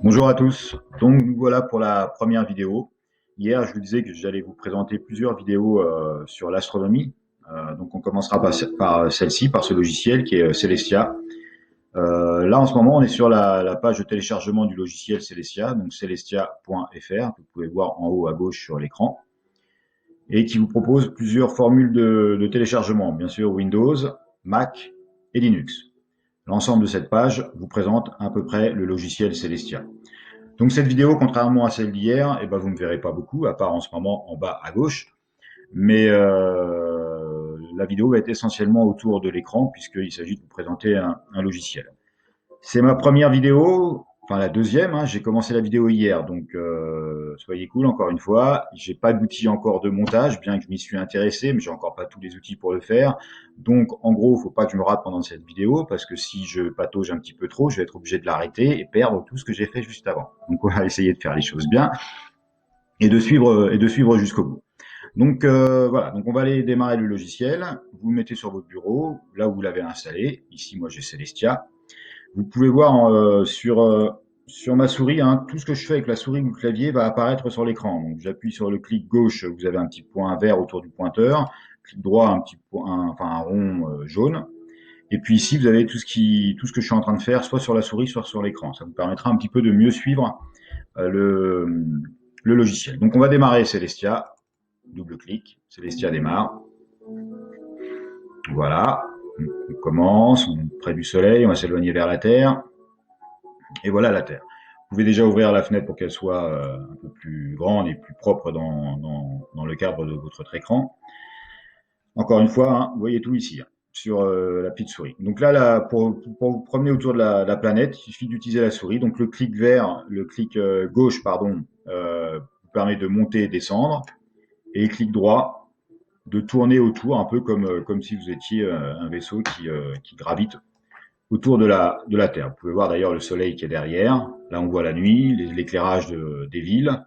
Bonjour à tous. Donc voilà pour la première vidéo. Hier, je vous disais que j'allais vous présenter plusieurs vidéos sur l'astronomie. Donc on commencera par celle-ci, par ce logiciel qui est Celestia. Là en ce moment, on est sur la page de téléchargement du logiciel Celestia, donc celestia.fr, que vous pouvez voir en haut à gauche sur l'écran, et qui vous propose plusieurs formules de téléchargement, bien sûr Windows, Mac et Linux. L'ensemble de cette page vous présente à peu près le logiciel Celestia. Donc cette vidéo, contrairement à celle d'hier, eh ben, vous ne me verrez pas beaucoup, à part en ce moment en bas à gauche. Mais la vidéo va être essentiellement autour de l'écran, puisqu'il s'agit de vous présenter un logiciel. C'est ma première vidéo, enfin la deuxième, hein, j'ai commencé la vidéo hier, donc soyez cool encore une fois. J'ai pas d'outils encore de montage, bien que je m'y suis intéressé, mais j'ai encore pas tous les outils pour le faire. Donc en gros, faut pas que je me rate pendant cette vidéo, parce que si je patauge un petit peu trop, je vais être obligé de l'arrêter et perdre tout ce que j'ai fait juste avant. Donc on va essayer de faire les choses bien et de suivre jusqu'au bout. Donc voilà, donc on va aller démarrer le logiciel. Vous le mettez sur votre bureau, là où vous l'avez installé. Ici, moi j'ai Celestia. Vous pouvez voir sur ma souris, hein, tout ce que je fais avec la souris ou le clavier va apparaître sur l'écran. Donc j'appuie sur le clic gauche, vous avez un petit point vert autour du pointeur. Clic droit, un petit point, enfin un rond jaune. Et puis ici, vous avez tout ce que je suis en train de faire, soit sur la souris, soit sur l'écran. Ça vous permettra un petit peu de mieux suivre le logiciel. Donc on va démarrer Celestia. Double clic, Celestia démarre. Voilà, on commence, on est près du soleil, on va s'éloigner vers la Terre. Et voilà la Terre. Vous pouvez déjà ouvrir la fenêtre pour qu'elle soit un peu plus grande et plus propre dans le cadre de votre écran. Encore une fois, hein, vous voyez tout ici, hein, sur la petite souris. Donc là, pour vous promener autour de la planète, il suffit d'utiliser la souris. Donc le clic vert, le clic gauche, pardon, vous permet de monter et descendre. Et le clic droit, de tourner autour, un peu comme si vous étiez un vaisseau qui gravite autour de la Terre. Vous pouvez voir d'ailleurs le soleil qui est derrière. Là, on voit la nuit, l'éclairage des villes.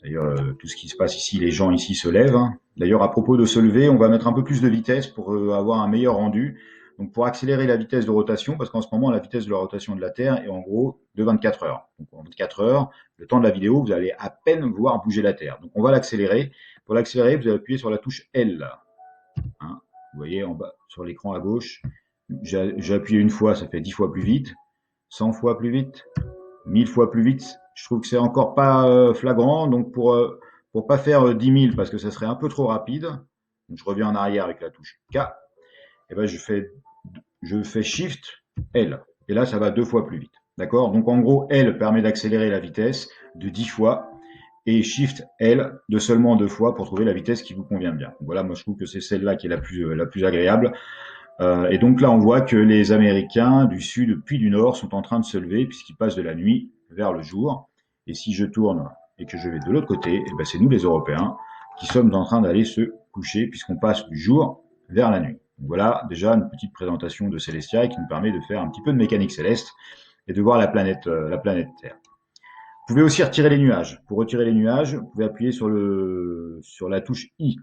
D'ailleurs, tout ce qui se passe ici, les gens ici se lèvent. D'ailleurs, à propos de se lever, on va mettre un peu plus de vitesse pour avoir un meilleur rendu. Donc, pour accélérer la vitesse de rotation, parce qu'en ce moment, la vitesse de la rotation de la Terre est en gros de 24 heures. Donc, en 24 heures, le temps de la vidéo, vous allez à peine voir bouger la Terre. Donc, on va l'accélérer. Pour l'accélérer, vous allez appuyer sur la touche L. Hein, vous voyez en bas sur l'écran à gauche, j'ai appuyé une fois, ça fait 10 fois plus vite, 100 fois plus vite, 1000 fois plus vite. Je trouve que c'est encore pas flagrant, donc pour pas faire 10 000 parce que ça serait un peu trop rapide, donc je reviens en arrière avec la touche K, et ben je fais Shift L, et là ça va 2 fois plus vite. D'accord. Donc en gros, L permet d'accélérer la vitesse de 10 fois et Shift L de seulement 2 fois pour trouver la vitesse qui vous convient bien. Donc voilà, moi je trouve que c'est celle-là qui est la plus agréable. Et donc là, on voit que les Américains du Sud puis du Nord sont en train de se lever puisqu'ils passent de la nuit vers le jour. Et si je tourne et que je vais de l'autre côté, eh ben c'est nous les Européens qui sommes en train d'aller se coucher puisqu'on passe du jour vers la nuit. Donc voilà déjà une petite présentation de Celestia qui nous permet de faire un petit peu de mécanique céleste et de voir la planète Terre. Vous pouvez aussi retirer les nuages. Pour retirer les nuages, vous pouvez appuyer sur la touche I.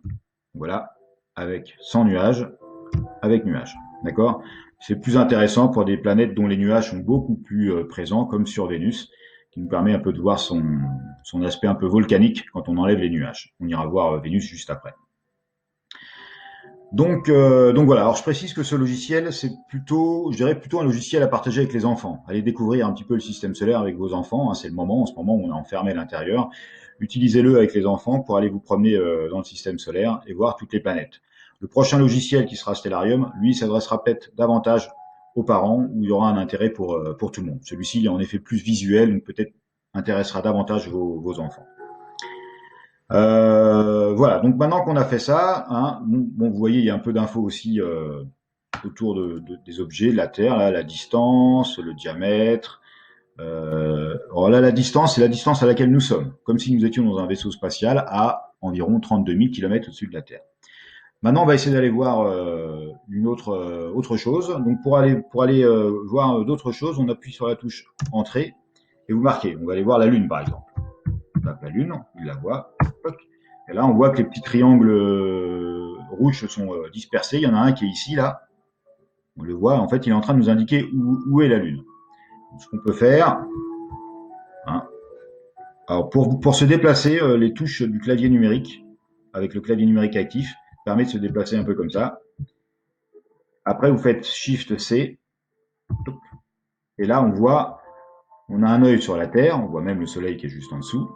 Voilà, avec sans nuages, avec nuages. D'accord. C'est plus intéressant pour des planètes dont les nuages sont beaucoup plus présents, comme sur Vénus, qui nous permet un peu de voir son aspect un peu volcanique quand on enlève les nuages. On ira voir Vénus juste après. Donc voilà. Alors je précise que ce logiciel, c'est plutôt, je dirais plutôt un logiciel à partager avec les enfants. Allez découvrir un petit peu le système solaire avec vos enfants. Hein, c'est le moment, en ce moment où on est enfermé à l'intérieur. Utilisez-le avec les enfants pour aller vous promener dans le système solaire et voir toutes les planètes. Le prochain logiciel qui sera Stellarium, lui, s'adressera peut-être davantage aux parents où il y aura un intérêt pour tout le monde. Celui-ci est en effet plus visuel, donc peut-être intéressera davantage vos enfants. Voilà, donc maintenant qu'on a fait ça, hein, bon, vous voyez, il y a un peu d'infos aussi autour des objets, de la Terre, là, la distance, le diamètre. Alors là, la distance, c'est la distance à laquelle nous sommes, comme si nous étions dans un vaisseau spatial à environ 32 000 km au-dessus de la Terre. Maintenant, on va essayer d'aller voir une autre chose. Donc, pour aller voir d'autres choses, on appuie sur la touche Entrée et vous marquez. On va aller voir la Lune, par exemple. On tape la Lune, il la voit. Et là, on voit que les petits triangles rouges se sont dispersés. Il y en a un qui est ici, là. On le voit. En fait, il est en train de nous indiquer où est la Lune. Donc, ce qu'on peut faire, Alors pour se déplacer, les touches du clavier numérique, avec le clavier numérique actif, permet de se déplacer un peu comme ça. Après, vous faites Shift C, et là, on a un œil sur la Terre, on voit même le Soleil qui est juste en dessous,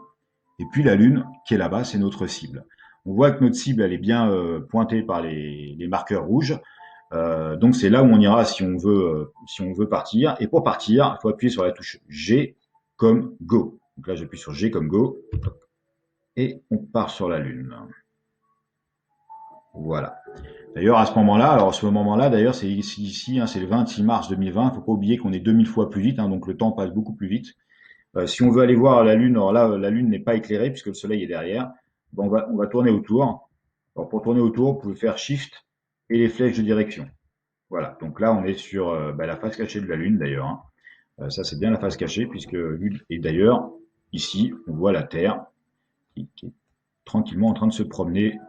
et puis la Lune qui est là-bas, c'est notre cible. On voit que notre cible, elle est bien pointée par les marqueurs rouges, donc c'est là où on ira si on veut partir. Et pour partir, il faut appuyer sur la touche G comme Go. Donc là, j'appuie sur G comme Go, et on part sur la Lune. Voilà. D'ailleurs, à ce moment-là, d'ailleurs, c'est ici, hein, c'est le 26 mars 2020. Il ne faut pas oublier qu'on est 2000 fois plus vite, hein, donc le temps passe beaucoup plus vite. Si on veut aller voir la Lune, alors là, la Lune n'est pas éclairée puisque le Soleil est derrière. Bon, on va tourner autour. Alors pour tourner autour, vous pouvez faire Shift et les flèches de direction. Voilà. Donc là, on est sur la face cachée de la Lune d'ailleurs, hein. Ça, c'est bien la face cachée puisque et d'ailleurs, ici, on voit la Terre qui est tranquillement en train de se promener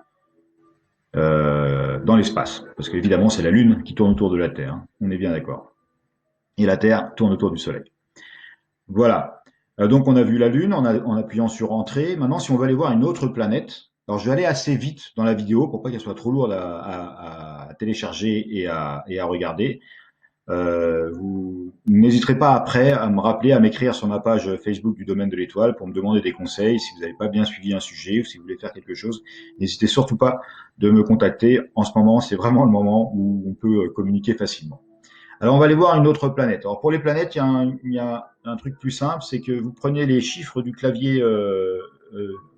dans l'espace. Parce qu'évidemment, c'est la Lune qui tourne autour de la Terre, hein. On est bien d'accord. Et la Terre tourne autour du Soleil. Voilà. Donc on a vu la Lune en appuyant sur Entrée. Maintenant, si on veut aller voir une autre planète, alors je vais aller assez vite dans la vidéo pour pas qu'elle soit trop lourde à télécharger et à regarder. Vous n'hésiterez pas après à me rappeler, à m'écrire sur ma page Facebook du domaine de l'étoile pour me demander des conseils. Si vous n'avez pas bien suivi un sujet ou si vous voulez faire quelque chose, n'hésitez surtout pas de me contacter. En ce moment, c'est vraiment le moment où on peut communiquer facilement. Alors, on va aller voir une autre planète. Alors, pour les planètes, il y a un truc plus simple, c'est que vous prenez les chiffres du clavier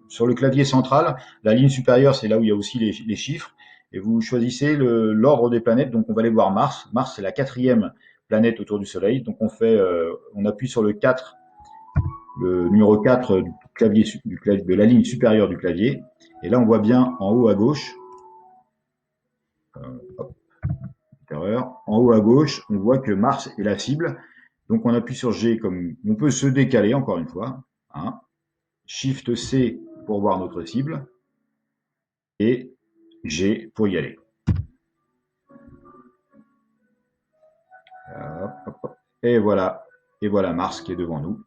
sur le clavier central. La ligne supérieure, c'est là où il y a aussi les chiffres. Et vous choisissez l'ordre des planètes. Donc, on va aller voir Mars. Mars, c'est la quatrième planète autour du Soleil. Donc, on appuie sur le 4, le numéro 4 de la ligne supérieure du clavier. Et là, on voit bien en haut à gauche, hop, erreur, en haut à gauche, on voit que Mars est la cible. Donc on appuie sur G comme on peut se décaler encore une fois, hein. Shift C pour voir notre cible et G pour y aller. Hop, hop, hop. Et voilà Mars qui est devant nous.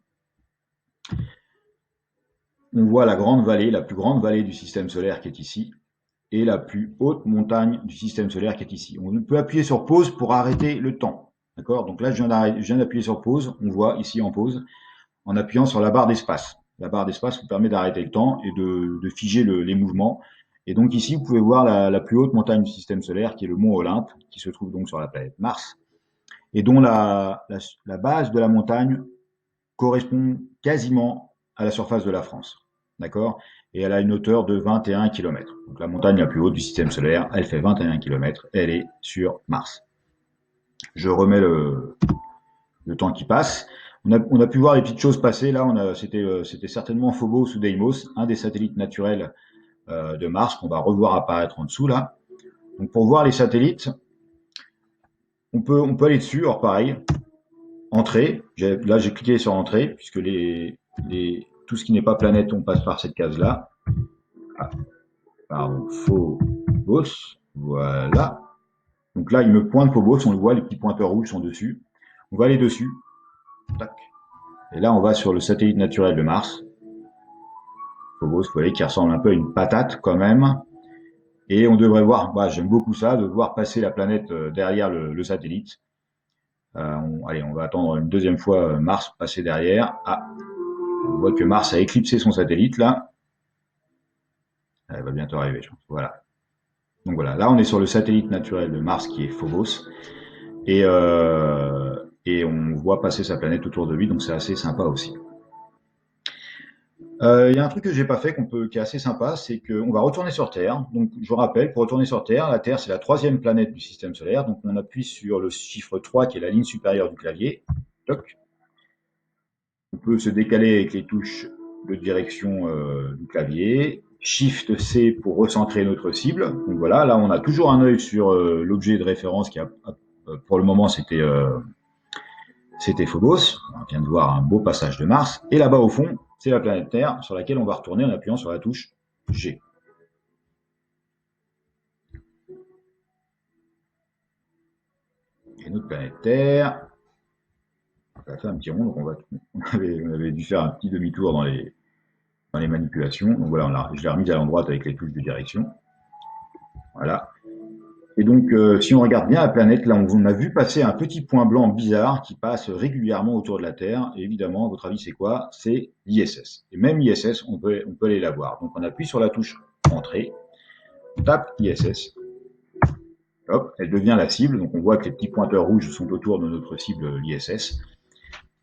On voit la grande vallée, la plus grande vallée du système solaire qui est ici, et la plus haute montagne du système solaire qui est ici. On peut appuyer sur pause pour arrêter le temps. D'accord. Donc là, je viens d'appuyer sur pause. On voit ici en pause en appuyant sur la barre d'espace. La barre d'espace vous permet d'arrêter le temps et de figer les mouvements. Et donc ici, vous pouvez voir la plus haute montagne du système solaire, qui est le mont Olympe, qui se trouve donc sur la planète Mars, et dont la base de la montagne correspond quasiment à la surface de la France. D'accord. Et elle a une hauteur de 21 km. Donc la montagne la plus haute du système solaire, elle fait 21 km, elle est sur Mars. Je remets le temps qui passe. On a pu voir les petites choses passer. Là, c'était certainement Phobos ou Deimos, un des satellites naturels de Mars qu'on va revoir apparaître en dessous là. Donc pour voir les satellites, on peut aller dessus. Alors pareil, entrée. Là, j'ai cliqué sur entrée puisque tout ce qui n'est pas planète, on passe par cette case là. Ah, pardon, Phobos. Voilà. Donc là, il me pointe Phobos. On le voit, les petits pointeurs rouges sont dessus. On va aller dessus. Tac. Et là, on va sur le satellite naturel de Mars. Phobos, vous voyez, qui ressemble un peu à une patate quand même. Et on devrait voir, bah, j'aime beaucoup ça, de voir passer la planète derrière le satellite. Allez, on va attendre une deuxième fois Mars passer derrière. Ah, on voit que Mars a éclipsé son satellite là. Elle va bientôt arriver, je pense. Voilà. Donc voilà, là on est sur le satellite naturel de Mars qui est Phobos. Et on voit passer sa planète autour de lui, donc c'est assez sympa aussi. Il y a un truc que j'ai pas fait qui est assez sympa, c'est qu'on va retourner sur Terre. Donc, je vous rappelle, pour retourner sur Terre, la Terre c'est la troisième planète du système solaire. Donc, on appuie sur le chiffre 3 qui est la ligne supérieure du clavier. Toc. On peut se décaler avec les touches de direction du clavier. Shift C pour recentrer notre cible. Donc voilà, là on a toujours un œil sur l'objet de référence qui a, pour le moment c'était Phobos. On vient de voir un beau passage de Mars. Et là-bas au fond, c'est la planète Terre sur laquelle on va retourner en appuyant sur la touche G. Et notre planète Terre, ça a fait un petit rond, donc on avait dû faire un petit demi-tour dans les dans les manipulations. Donc voilà, je l'ai remise à l'endroit avec les touches de direction. Voilà. Et donc, si on regarde bien la planète, là, on a vu passer un petit point blanc bizarre qui passe régulièrement autour de la Terre. Et évidemment, à votre avis, c'est quoi? C'est l'ISS. Et même l'ISS, on peut aller la voir. Donc, on appuie sur la touche Entrée, on tape ISS. Hop, elle devient la cible. Donc, on voit que les petits pointeurs rouges sont autour de notre cible, l'ISS.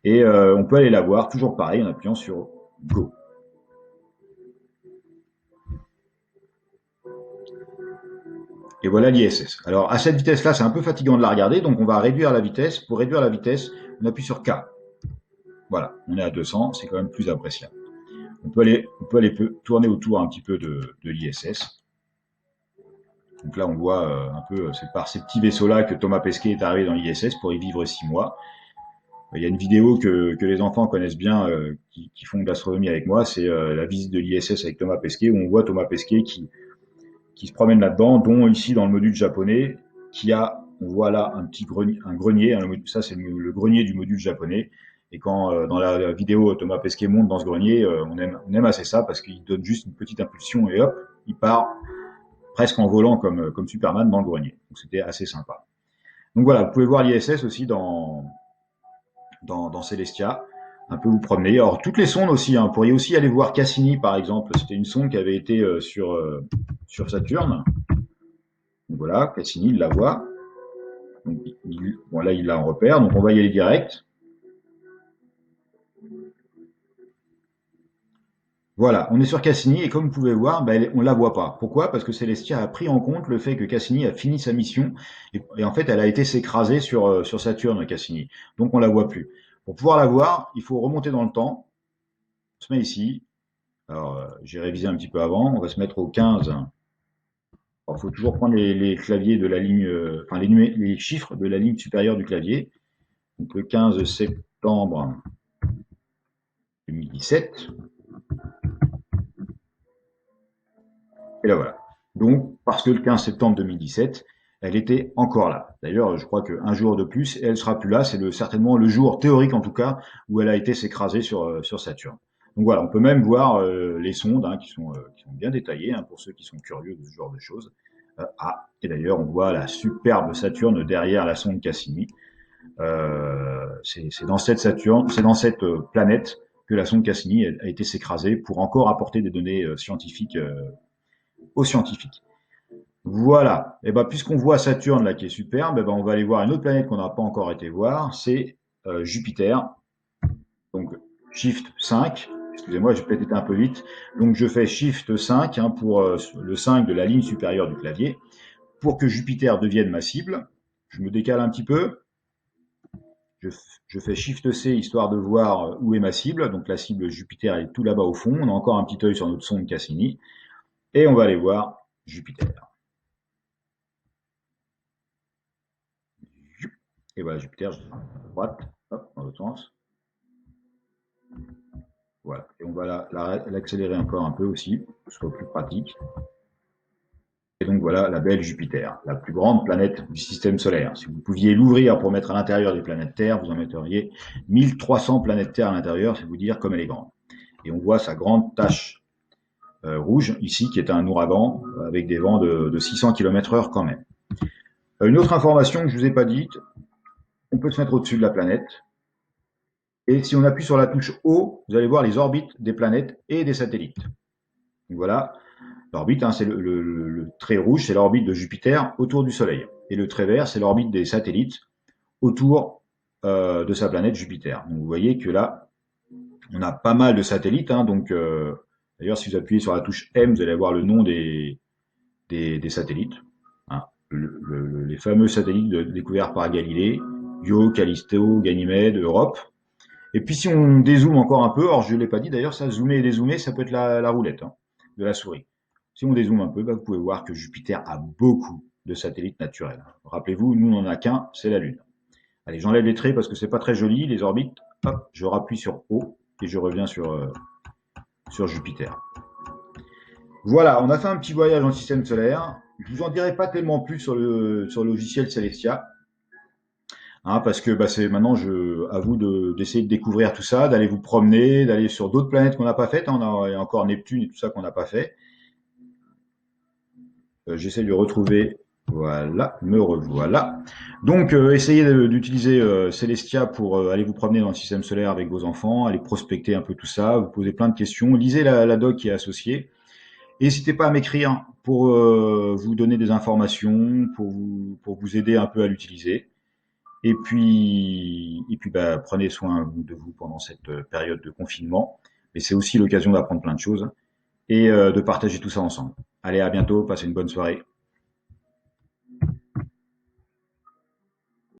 Et on peut aller la voir, toujours pareil, en appuyant sur Go. Et voilà l'ISS. Alors, à cette vitesse-là, c'est un peu fatigant de la regarder, donc on va réduire la vitesse. Pour réduire la vitesse, on appuie sur K. Voilà, on est à 200, c'est quand même plus appréciable. On peut aller tourner autour un petit peu de l'ISS. Donc là, on voit un peu, c'est par ces petits vaisseaux-là que Thomas Pesquet est arrivé dans l'ISS pour y vivre 6 mois. Il y a une vidéo que les enfants connaissent bien, qui font de l'astronomie avec moi, c'est la visite de l'ISS avec Thomas Pesquet, où on voit Thomas Pesquet qui se promène là-dedans, dont ici dans le module japonais, on voit là un petit grenier, ça c'est le grenier du module japonais. Et quand dans la vidéo Thomas Pesquet monte dans ce grenier, on aime assez ça parce qu'il donne juste une petite impulsion et hop, il part presque en volant comme Superman dans le grenier. Donc c'était assez sympa. Donc voilà, vous pouvez voir l'ISS aussi dans Celestia, un peu vous promener. Alors toutes les sondes aussi, vous pourriez aussi aller voir Cassini par exemple. C'était une sonde qui avait été sur Saturne. Donc voilà, Cassini, il la voit. Donc, là, il l'a en repère, donc on va y aller direct. Voilà, on est sur Cassini et comme vous pouvez voir, on ne la voit pas. Pourquoi? Parce que Celestia a pris en compte le fait que Cassini a fini sa mission et en fait, elle a été s'écraser sur Saturne, Cassini. Donc, on la voit plus. Pour pouvoir la voir, il faut remonter dans le temps. On se met ici. Alors, j'ai révisé un petit peu avant. On va se mettre au 15. Alors, il faut toujours prendre les claviers de la ligne, enfin les chiffres de la ligne supérieure du clavier. Donc, le 15 septembre 2017. Et là voilà. Donc, parce que le 15 septembre 2017, elle était encore là. D'ailleurs, je crois qu'un jour de plus, elle sera plus là. C'est certainement le jour théorique, en tout cas, où elle a été s'écraser sur Saturne. Donc voilà, on peut même voir les sondes qui sont bien détaillées pour ceux qui sont curieux de ce genre de choses. Et d'ailleurs, on voit la superbe Saturne derrière la sonde Cassini. C'est dans cette Saturne, c'est dans cette planète que la sonde Cassini a été s'écraser pour encore apporter des données scientifiques aux scientifiques. Voilà. Et ben puisqu'on voit Saturne là qui est superbe, on va aller voir une autre planète qu'on n'a pas encore été voir, c'est Jupiter. Donc Shift 5. Excusez-moi, j'ai peut-être été un peu vite. Donc je fais Shift 5 pour le 5 de la ligne supérieure du clavier. Pour que Jupiter devienne ma cible, je me décale un petit peu. Je fais Shift C histoire de voir où est ma cible. Donc la cible Jupiter est tout là-bas au fond. On a encore un petit œil sur notre sonde Cassini. Et on va aller voir Jupiter. Et voilà, Jupiter, je descends à droite, hop, dans l'autre sens. Voilà. Et on va l'accélérer encore un peu aussi, pour que ce soit plus pratique. Et donc voilà la belle Jupiter, la plus grande planète du système solaire. Si vous pouviez l'ouvrir pour mettre à l'intérieur des planètes Terre, vous en metteriez 1300 planètes Terre à l'intérieur, c'est vous dire comme elle est grande. Et on voit sa grande tache rouge ici, qui est un ouragan avec des vents de 600 km/h quand même. Une autre information que je ne vous ai pas dite, on peut se mettre au-dessus de la planète. Et si on appuie sur la touche O, vous allez voir les orbites des planètes et des satellites. Donc voilà, l'orbite, c'est le trait rouge, c'est l'orbite de Jupiter autour du Soleil. Et le trait vert, c'est l'orbite des satellites autour de sa planète Jupiter. Donc vous voyez que là, on a pas mal de satellites. Donc d'ailleurs, si vous appuyez sur la touche M, vous allez avoir le nom des satellites. Les fameux satellites découverts par Galilée, Io, Callisto, Ganymède, Europe. Et puis si on dézoome encore un peu, alors je ne l'ai pas dit d'ailleurs, ça zoomer et dézoomer, ça peut être la roulette de la souris. Si on dézoome un peu, vous pouvez voir que Jupiter a beaucoup de satellites naturels. Rappelez-vous, nous on n'en a qu'un, c'est la Lune. Allez, j'enlève les traits parce que c'est pas très joli, les orbites. Hop, je rappuie sur O et je reviens sur Jupiter. Voilà, on a fait un petit voyage dans le système solaire. Je vous en dirai pas tellement plus sur le logiciel Celestia. hein, parce que bah, c'est maintenant à vous d'essayer de découvrir tout ça, d'aller vous promener, d'aller sur d'autres planètes qu'on n'a pas faites, hein. Il y a encore Neptune et tout ça qu'on n'a pas fait. J'essaie de le retrouver. Voilà, me revoilà. Donc, essayez d'utiliser Celestia pour aller vous promener dans le système solaire avec vos enfants, aller prospecter un peu tout ça, vous poser plein de questions, lisez la doc qui est associée. N'hésitez pas à m'écrire pour vous donner des informations, pour vous aider un peu à l'utiliser. Et puis bah, prenez soin de vous pendant cette période de confinement. Mais c'est aussi l'occasion d'apprendre plein de choses et de partager tout ça ensemble. Allez, à bientôt, passez une bonne soirée.